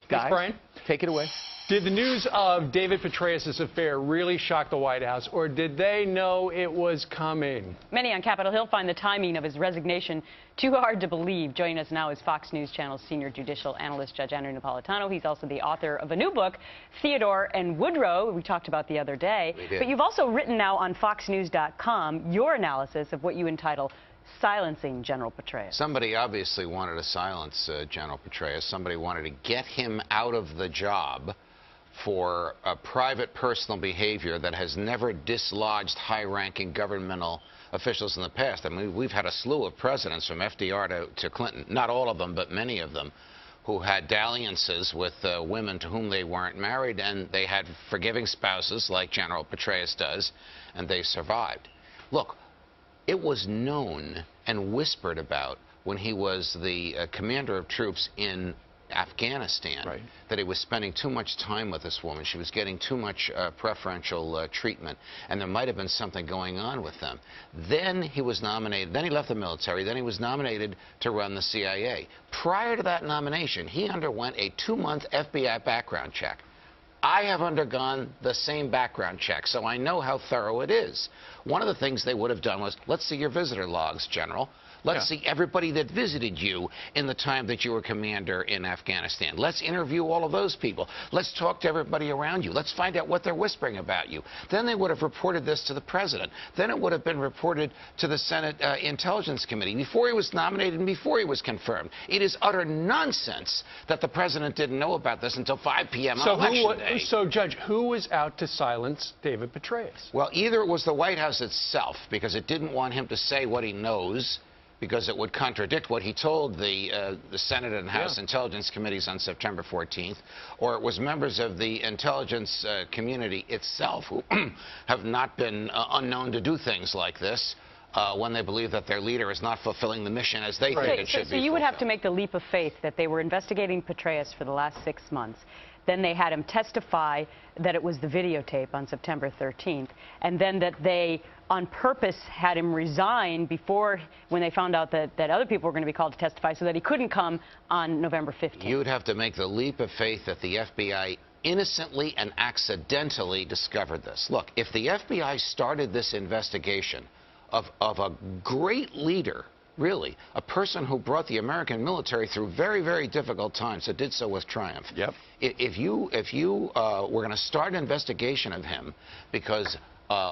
Guys, Brian, take it away. did the news of David Petraeus' affair really shock the White House, or did they know it was coming? Many on Capitol Hill find the timing of his resignation too hard to believe. Joining us now is Fox News Channel's senior judicial analyst, Judge Andrew Napolitano. He's also the author of a new book, Theodore and Woodrow, we talked about the other day. But you've also written now on FoxNews.com your analysis of what you entitle silencing General Petraeus. Somebody obviously wanted to silence General Petraeus. Somebody wanted to get him out of the job for a private personal behavior that has never dislodged high-ranking governmental officials in the past. I mean, we've had a slew of presidents from FDR to Clinton, not all of them, but many of them, who had dalliances with women to whom they weren't married, and they had forgiving spouses like General Petraeus does, and they survived. Look, it was known and whispered about when he was the commander of troops in Afghanistan, that he was spending too much time with this woman. She was getting too much preferential treatment, and there might have been something going on with them. Then he was nominated. Then he left the military. Then he was nominated to run the CIA. Prior to that nomination, he underwent a 2-month FBI background check. I have undergone the same background check, so I know how thorough it is. One of the things they would have done was, let's see your visitor logs, General. Let's see everybody that visited you in the time that you were commander in Afghanistan. Let's interview all of those people. Let's talk to everybody around you. Let's find out what they're whispering about you. Then they would have reported this to the president. Then it would have been reported to the Senate Intelligence Committee before he was nominated and before he was confirmed. It is utter nonsense that the president didn't know about this until 5 p.m. on election day. So, Judge, who was out to silence David Petraeus? Well, either it was the White House itself, because it didn't want him to say what he knows, because it would contradict what he told the Senate and House Intelligence Committees on September 14th, or it was members of the intelligence community itself who have not been unknown to do things like this when they believe that their leader is not fulfilling the mission as they think it should be. So you would have to make the leap of faith that they were investigating Petraeus for the last 6 months. Then they had him testify that it was the videotape on September 13th, and then that they on purpose had him resign before, when they found out that other people were going to be called to testify, so that he couldn't come on November 15th. You would have to make the leap of faith that the FBI innocently and accidentally discovered this. Look, if the FBI started this investigation of a great leader, really, a person who brought the American military through very, very difficult times, that did so with triumph. If you were going to start an investigation of him because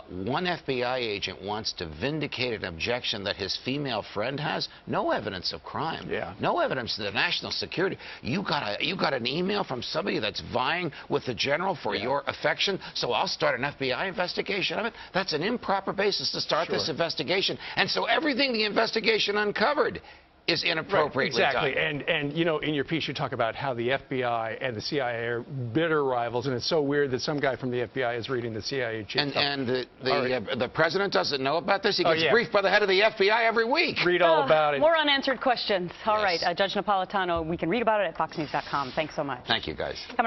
one FBI agent wants to vindicate an objection that his female friend has, no evidence of crime, no evidence of the national security. You got an email from somebody that's vying with the general for your affection, so I'll start an FBI investigation of it. That's an improper basis to start this investigation, and so everything the investigation uncovered is inappropriately done. And you know, in your piece you talk about how the FBI and the CIA are bitter rivals, and it's so weird that some guy from the FBI is reading the CIA chief. And the president doesn't know about this. He gets briefed by the head of the FBI every week. Read all about it. More unanswered questions. All right, Judge Napolitano, we can read about it at FoxNews.com. Thanks so much. Thank you, guys. Coming up